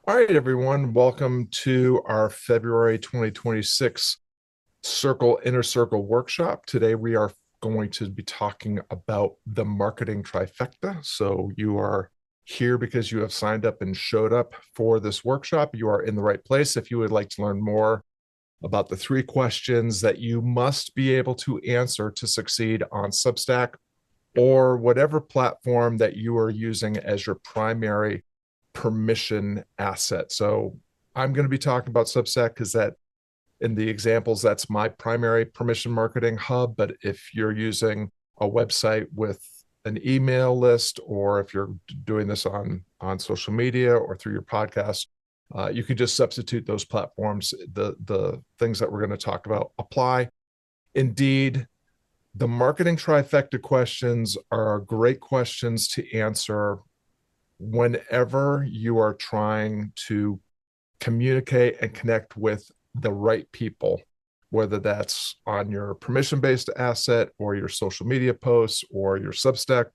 All right, everyone. Welcome to our February 2026 Inner Circle workshop. Today, we are going to be talking about the Marketing Trifecta. So, you are here because you have signed up and showed up for this workshop. You are in the right place. If you would like to learn more about the three questions that you must be able to answer to succeed on Substack or whatever platform that you are using as your primary permission asset. So I'm going to be talking about Substack because that in the examples, that's my primary permission marketing hub. But if you're using a website with an email list, or if you're doing this on social media or through your podcast, you can just substitute those platforms. The things that we're going to talk about apply. Indeed, the marketing trifecta questions are great questions to answer whenever you are trying to communicate and connect with the right people, whether that's on your permission-based asset or your social media posts or your Substack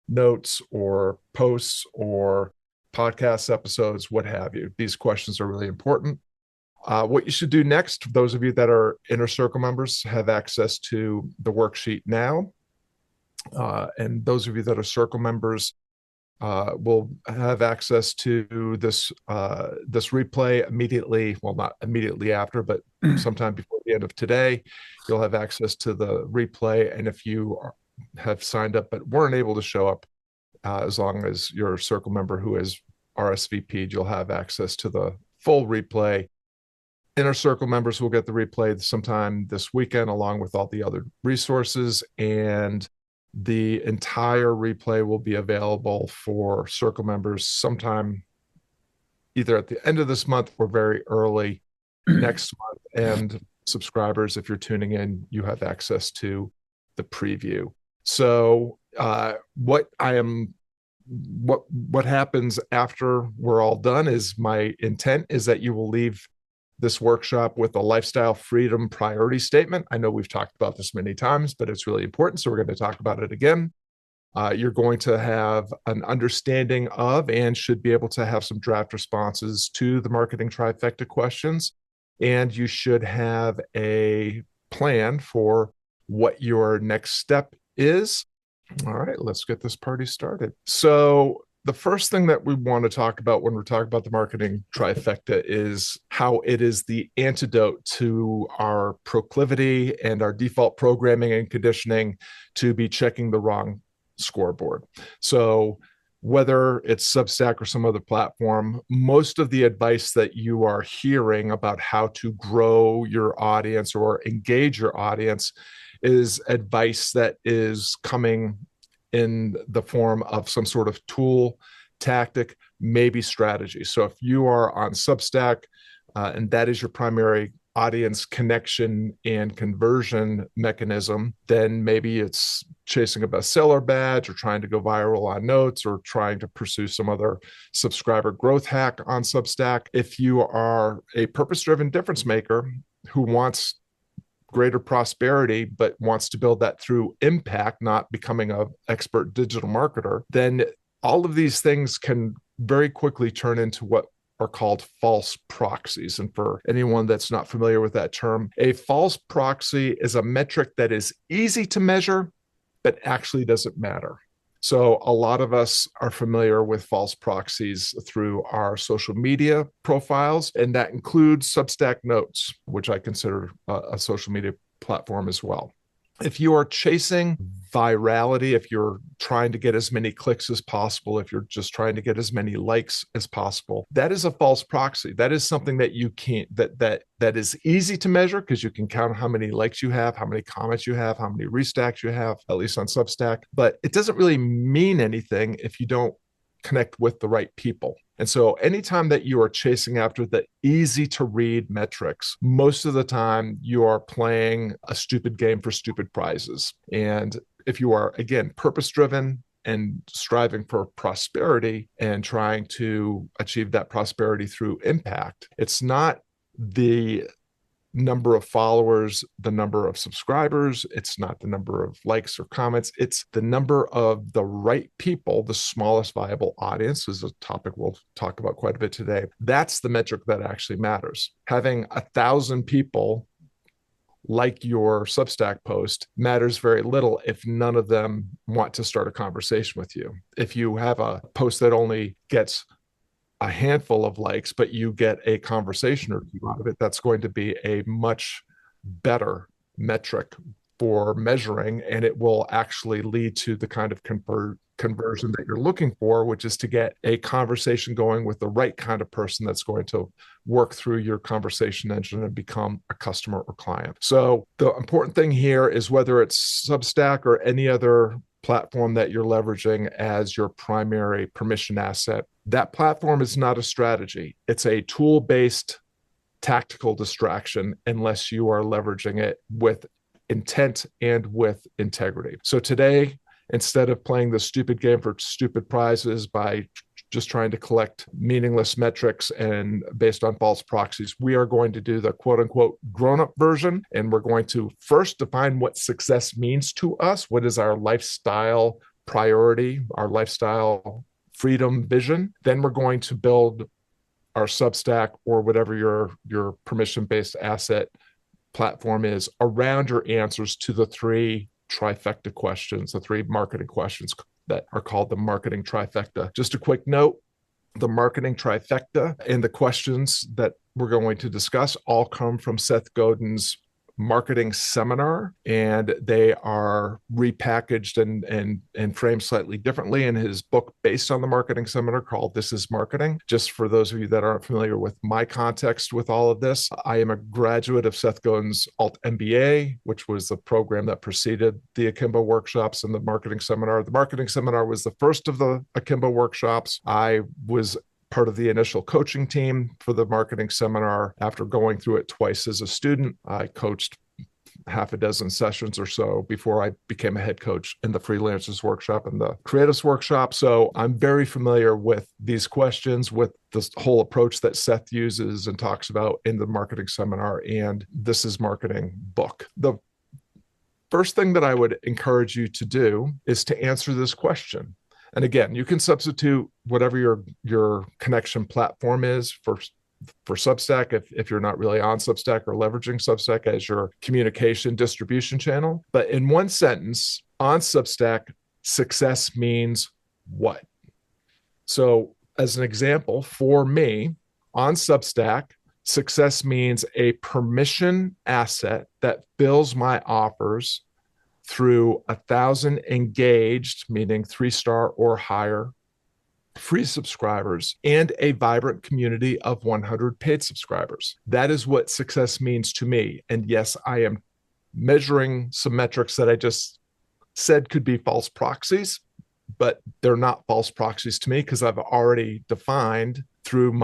notes or posts or podcast episodes, what have you. These questions are really important. What you should do next, those of you that are Inner Circle members have access to the worksheet now. And those of you that are Circle members will have access to this replay immediately. Well, not immediately after, but sometime before the end of today, you'll have access to the replay. And if you have signed up but weren't able to show up, as long as you're a Circle member who is RSVP'd, you'll have access to the full replay. Inner Circle members will get the replay sometime this weekend, along with all the other resources. And the entire replay will be available for Circle members sometime either at the end of this month or very early next month. And subscribers, if you're tuning in, you have access to the preview. So what happens after we're all done is my intent is that you will leave this workshop with a lifestyle freedom priority statement. I know we've talked about this many times, but it's really important. So we're going to talk about it again. You're going to have an understanding of and should be able to have some draft responses to the marketing trifecta questions. And you should have a plan for what your next step is. All right, let's get this party started. So the first thing that we want to talk about when we're talking about the marketing trifecta is how it is the antidote to our proclivity and our default programming and conditioning to be checking the wrong scoreboard. So whether it's Substack or some other platform, most of the advice that you are hearing about how to grow your audience or engage your audience is advice that is coming in the form of some sort of tool, tactic, maybe strategy. So if you are on Substack and that is your primary audience connection and conversion mechanism, then maybe it's chasing a bestseller badge or trying to go viral on notes or trying to pursue some other subscriber growth hack on Substack. If you are a purpose-driven difference maker who wants greater prosperity, but wants to build that through impact, not becoming an expert digital marketer, then all of these things can very quickly turn into what are called false proxies. And for anyone that's not familiar with that term, a false proxy is a metric that is easy to measure, but actually doesn't matter. So a lot of us are familiar with false proxies through our social media profiles, and that includes Substack Notes, which I consider a social media platform as well. If you are chasing virality, if you're trying to get as many clicks as possible, if you're just trying to get as many likes as possible, that is a false proxy. That is something that you can't, that is easy to measure because you can count how many likes you have, how many comments you have, how many restacks you have, at least on Substack. But it doesn't really mean anything if you don't connect with the right people. And so anytime that you are chasing after the easy to read metrics, most of the time you are playing a stupid game for stupid prizes. And if you are, again, purpose driven and striving for prosperity and trying to achieve that prosperity through impact, it's not the number of followers, the number of subscribers. It's not the number of likes or comments. It's the number of the right people, the smallest viable audience is a topic we'll talk about quite a bit today. That's the metric that actually matters. Having 1,000 people like your Substack post matters very little if none of them want to start a conversation with you. If you have a post that only gets a handful of likes, but you get a conversation or two out of it, that's going to be a much better metric for measuring, and it will actually lead to the kind of conversion that you're looking for, which is to get a conversation going with the right kind of person that's going to work through your conversation engine and become a customer or client. So the important thing here is whether it's Substack or any other platform that you're leveraging as your primary permission asset, that platform is not a strategy. It's a tool-based tactical distraction unless you are leveraging it with intent and with integrity. So today, instead of playing the stupid game for stupid prizes by just trying to collect meaningless metrics and based on false proxies, we are going to do the quote unquote grown-up version. And we're going to first define what success means to us. What is our lifestyle priority, our lifestyle freedom vision? Then we're going to build our Substack or whatever your permission-based asset platform is around your answers to the three trifecta questions, the three marketing questions that are called the Marketing Trifecta. Just a quick note, the Marketing Trifecta and the questions that we're going to discuss all come from Seth Godin's marketing seminar, and they are repackaged and framed slightly differently in his book based on the marketing seminar called This is Marketing. Just for those of you that aren't familiar with my context with all of this, I am a graduate of Seth Godin's Alt MBA, which was the program that preceded the Akimbo workshops and the marketing seminar. The marketing seminar was the first of the Akimbo workshops. I was part of the initial coaching team for the marketing seminar. After going through it twice as a student, I coached half a dozen sessions or so before I became a head coach in the freelancers workshop and the creatives workshop. So I'm very familiar with these questions, with this whole approach that Seth uses and talks about in the marketing seminar and This is Marketing book. The first thing that I would encourage you to do is to answer this question. And again, you can substitute whatever your connection platform is for Substack if you're not really on Substack or leveraging Substack as your communication distribution channel. But in one sentence, on Substack, success means what? So as an example, for me, on Substack, success means a permission asset that fills my offers through 1,000 engaged, meaning 3-star or higher, free subscribers, and a vibrant community of 100 paid subscribers. That is what success means to me. And yes, I am measuring some metrics that I just said could be false proxies, but they're not false proxies to me because I've already defined through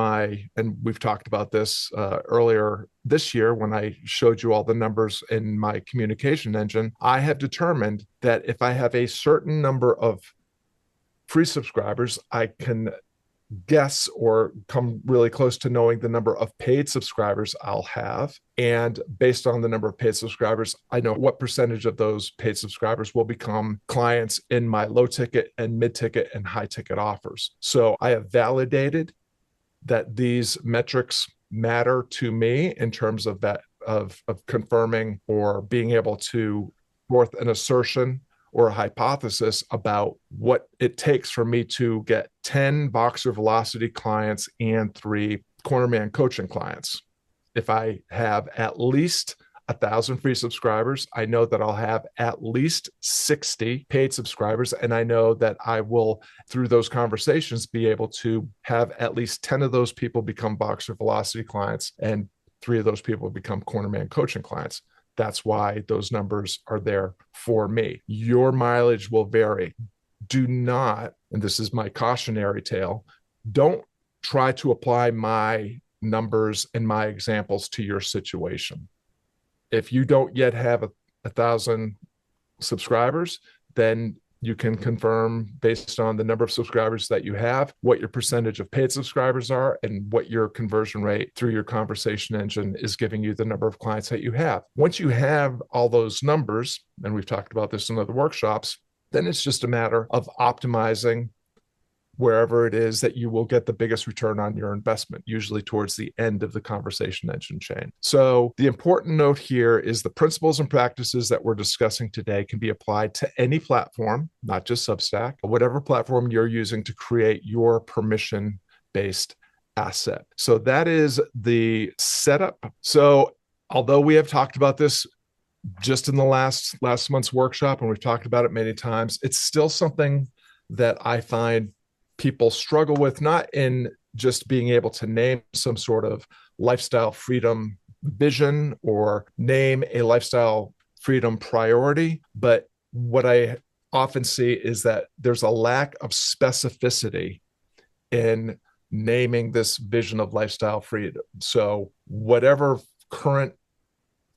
and we've talked about this earlier this year when I showed you all the numbers in my communication engine, I have determined that if I have a certain number of free subscribers, I can guess or come really close to knowing the number of paid subscribers I'll have. And based on the number of paid subscribers, I know what percentage of those paid subscribers will become clients in my low ticket and mid ticket and high ticket offers. So I have validated that these metrics matter to me in terms of that, of confirming or being able to forth an assertion or a hypothesis about what it takes for me to get 10 Voxer Velocity clients and 3 Cornerman coaching clients. If I have at least 1,000 free subscribers, I know that I'll have at least 60 paid subscribers, and I know that I will, through those conversations, be able to have at least 10 of those people become Voxer Velocity clients and 3 of those people become Cornerman coaching clients. That's why those numbers are there for me. Your mileage will vary. Do not, and this is my cautionary tale, don't try to apply my numbers and my examples to your situation. If you don't yet have 1,000 subscribers, then You can confirm based on the number of subscribers that you have, what your percentage of paid subscribers are, and what your conversion rate through your conversation engine is giving you the number of clients that you have. Once you have all those numbers, and we've talked about this in other workshops, then it's just a matter of optimizing wherever it is that you will get the biggest return on your investment, usually towards the end of the conversation engine chain. So the important note here is the principles and practices that we're discussing today can be applied to any platform, not just Substack, whatever platform you're using to create your permission-based asset. So that is the setup. So although we have talked about this just in the last month's workshop, and we've talked about it many times, it's still something that I find people struggle with, not in just being able to name some sort of lifestyle freedom vision or name a lifestyle freedom priority. But what I often see is that there's a lack of specificity in naming this vision of lifestyle freedom. So whatever current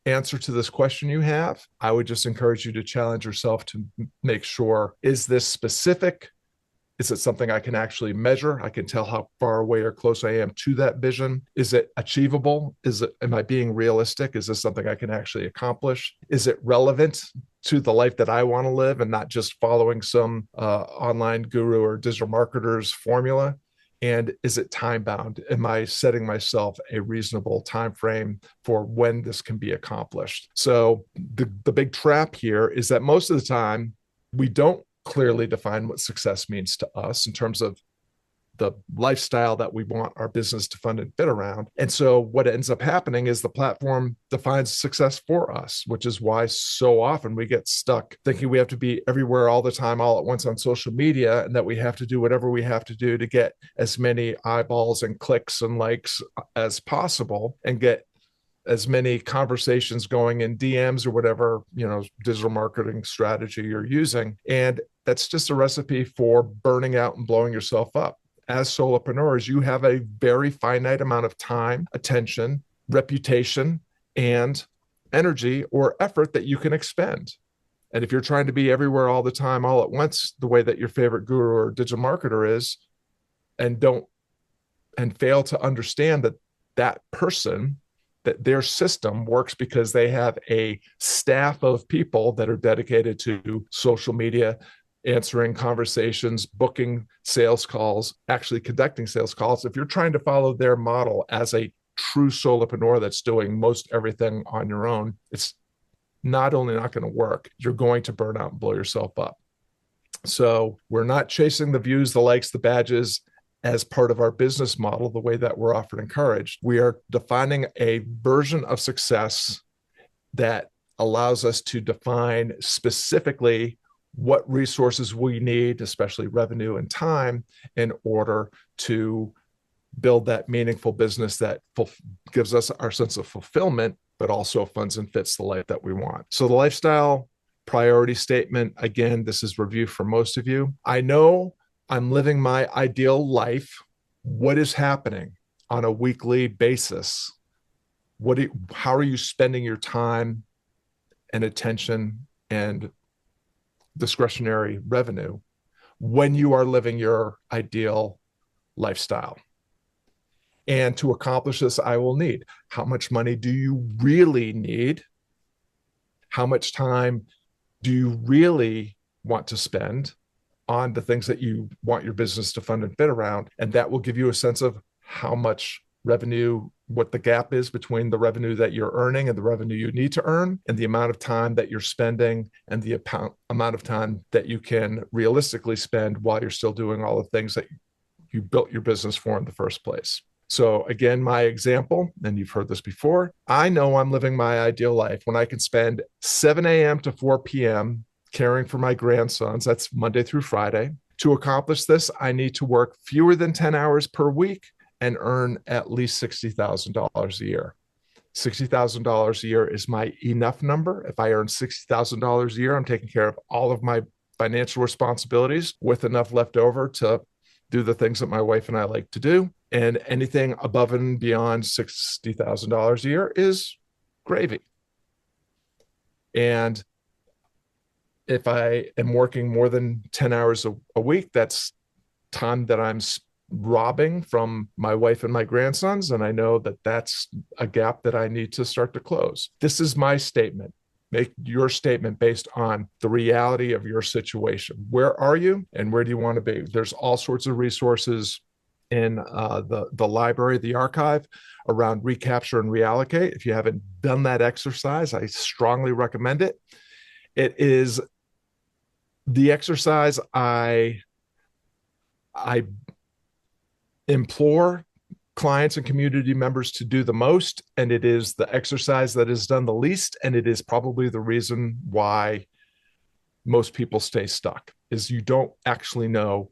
answer to this question you have, I would just encourage you to challenge yourself to make sure, is this specific? Is it something I can actually measure? I can tell how far away or close I am to that vision. Is it achievable? Am I being realistic? Is this something I can actually accomplish? Is it relevant to the life that I want to live and not just following some online guru or digital marketer's formula? And is it time bound? Am I setting myself a reasonable time frame for when this can be accomplished? So the big trap here is that most of the time we don't clearly define what success means to us in terms of the lifestyle that we want our business to fund and fit around. And so what ends up happening is the platform defines success for us, which is why so often we get stuck thinking we have to be everywhere all the time, all at once on social media, and that we have to do whatever we have to do to get as many eyeballs and clicks and likes as possible and get as many conversations going in DMs or whatever, digital marketing strategy you're using. And that's just a recipe for burning out and blowing yourself up. As solopreneurs, you have a very finite amount of time, attention, reputation, and energy or effort that you can expend. And if you're trying to be everywhere all the time, all at once, the way that your favorite guru or digital marketer is, and fail to understand that person, that their system works because they have a staff of people that are dedicated to social media, answering conversations, booking sales calls, actually conducting sales calls. If you're trying to follow their model as a true solopreneur that's doing most everything on your own, it's not only not going to work, you're going to burn out and blow yourself up. So we're not chasing the views, the likes, the badges as part of our business model, the way that we're often encouraged. We are defining a version of success that allows us to define specifically what resources we need, especially revenue and time, in order to build that meaningful business that gives us our sense of fulfillment, but also funds and fits the life that we want. So the lifestyle priority statement, again, this is review for most of you. I know I'm living my ideal life. What is happening on a weekly basis? How are you spending your time and attention and discretionary revenue when you are living your ideal lifestyle? And to accomplish this, I will need, how much money do you really need? How much time do you really want to spend on the things that you want your business to fund and fit around? And that will give you a sense of how much revenue, what the gap is between the revenue that you're earning and the revenue you need to earn, and the amount of time that you're spending and the amount of time that you can realistically spend while you're still doing all the things that you built your business for in the first place. So again, my example, and you've heard this before, I know I'm living my ideal life when I can spend 7 a.m. to 4 p.m. caring for my grandsons. That's Monday through Friday. To accomplish this, I need to work fewer than 10 hours per week and earn at least $60,000 a year. $60,000 a year is my enough number. If I earn $60,000 a year, I'm taking care of all of my financial responsibilities with enough left over to do the things that my wife and I like to do. And anything above and beyond $60,000 a year is gravy. And If I am working more than 10 hours a week, that's time that I'm robbing from my wife and my grandsons. And I know that that's a gap that I need to start to close. This is my statement. Make your statement based on the reality of your situation. Where are you and where do you want to be? There's all sorts of resources in the library, the archive around recapture and reallocate. If you haven't done that exercise, I strongly recommend it. It is the exercise I implore clients and community members to do the most, and it is the exercise that is done the least, and it is probably the reason why most people stay stuck, is you don't actually know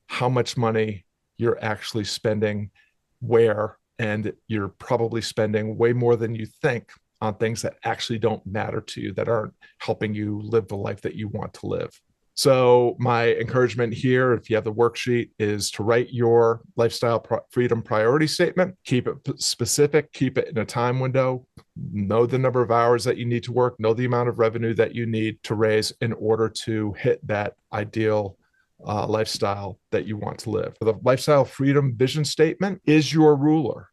how much money you're actually spending where, and you're probably spending way more than you think on things that actually don't matter to you, that aren't helping you live the life that you want to live. So my encouragement here, if you have the worksheet, is to write your lifestyle freedom priority statement. Keep it specific, keep it in a time window, know the number of hours that you need to work, know the amount of revenue that you need to raise in order to hit that ideal lifestyle that you want to live. The lifestyle freedom vision statement is your ruler.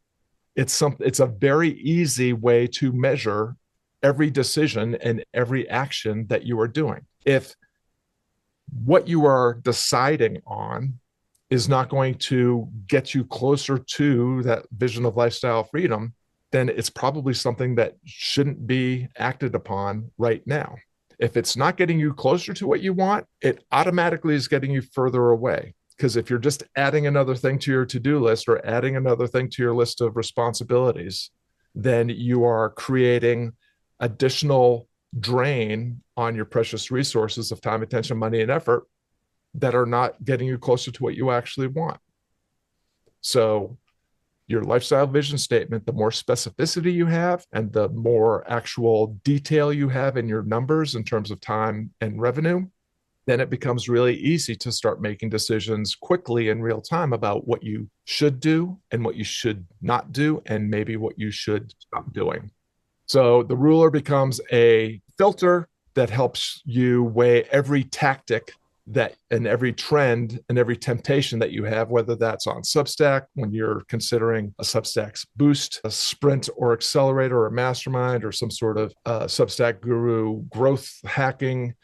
It's a very easy way to measure every decision and every action that you are doing. If what you are deciding on is not going to get you closer to that vision of lifestyle freedom, then it's probably something that shouldn't be acted upon right now. If it's not getting you closer to what you want, it automatically is getting you further away. Because if you're just adding another thing to your to-do list or adding another thing to your list of responsibilities, then you are creating additional drain on your precious resources of time, attention, money, and effort that are not getting you closer to what you actually want. So your lifestyle vision statement, the more specificity you have and the more actual detail you have in your numbers in terms of time and revenue, then it becomes really easy to start making decisions quickly in real time about what you should do and what you should not do, and maybe what you should stop doing. So the ruler becomes a filter that helps you weigh every tactic that and every trend and every temptation that you have, whether that's on Substack, when you're considering a Substack's boost, a sprint or accelerator or a mastermind, or some sort of Substack guru growth hacking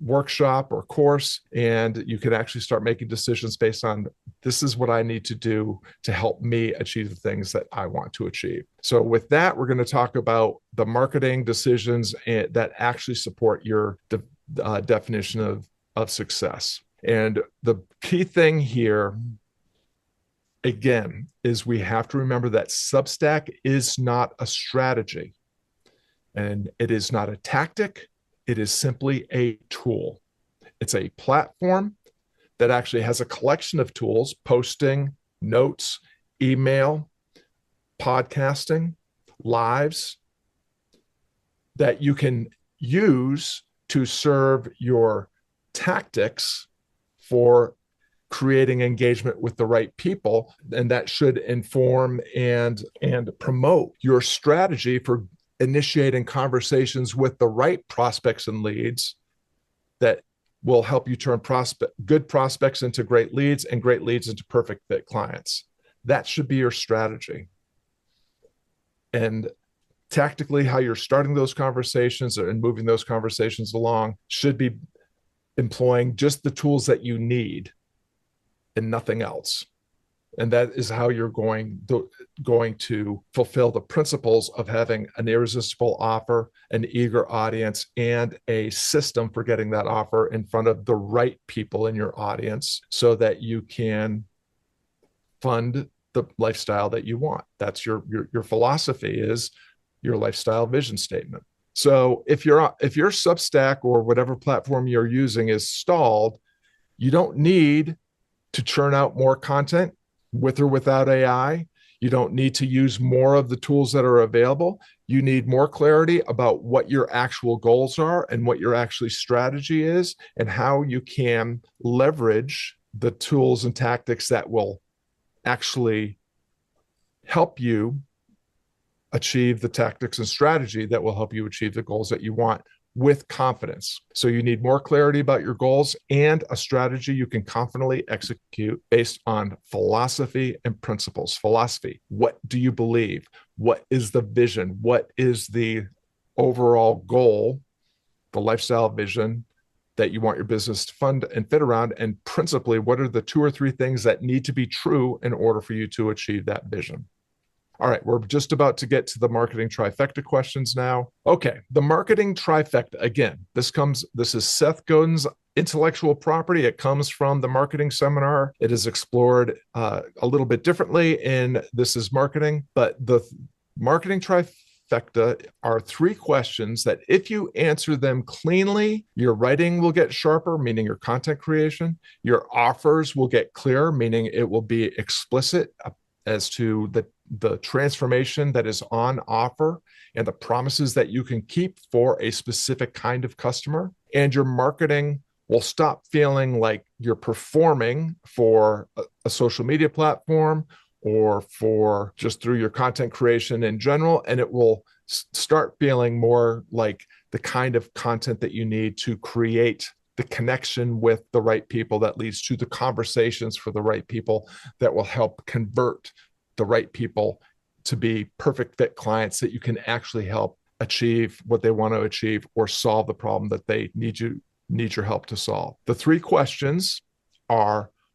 workshop or course. And you can actually start making decisions based on, this is what I need to do to help me achieve the things that I want to achieve. So with that, we're going to talk about the marketing decisions that actually support your definition of success. And the key thing here, again, is we have to remember that Substack is not a strategy, and it is not a tactic. It is simply a tool. It's a platform that actually has a collection of tools: posting, notes, email, podcasting, lives, that you can use to serve your tactics for creating engagement with the right people. And that should inform and promote your strategy for initiating conversations with the right prospects and leads that will help you turn good prospects into great leads, and great leads into perfect fit clients. That should be your strategy. And tactically, how you're starting those conversations and moving those conversations along should be employing just the tools that you need and nothing else. And that is how you're going to fulfill the principles of having an irresistible offer, an eager audience, and a system for getting that offer in front of the right people in your audience so that you can fund the lifestyle that you want. That's your philosophy, is your lifestyle vision statement. So if your Substack or whatever platform you're using is stalled, you don't need to churn out more content with or without AI. You don't need to use more of the tools that are available. You need more clarity about what your actual goals are and what your actual strategy is, and how you can leverage the tools and tactics that will actually help you achieve the tactics and strategy that will help you achieve the goals that you want with confidence. So you need more clarity about your goals and a strategy you can confidently execute based on philosophy and principles. Philosophy, what do you believe? What is the vision? What is the overall goal, the lifestyle vision that you want your business to fund and fit around? And principally, what are the 2 or 3 things that need to be true in order for you to achieve that vision? All right, we're just about to get to the marketing trifecta questions now. Okay, the marketing trifecta. Again, this is Seth Godin's intellectual property. It comes from the marketing seminar. It is explored a little bit differently in This is Marketing, but the marketing trifecta are 3 questions that if you answer them cleanly, your writing will get sharper, meaning your content creation. Your offers will get clearer, meaning it will be explicit as to the transformation that is on offer and the promises that you can keep for a specific kind of customer. And your marketing will stop feeling like you're performing for a social media platform or for just through your content creation in general. And it will start feeling more like the kind of content that you need to create the connection with the right people that leads to the conversations for the right people that will help convert the right people to be perfect fit clients that you can actually help achieve what they want to achieve or solve the problem that they need your help to solve. The 3 questions are,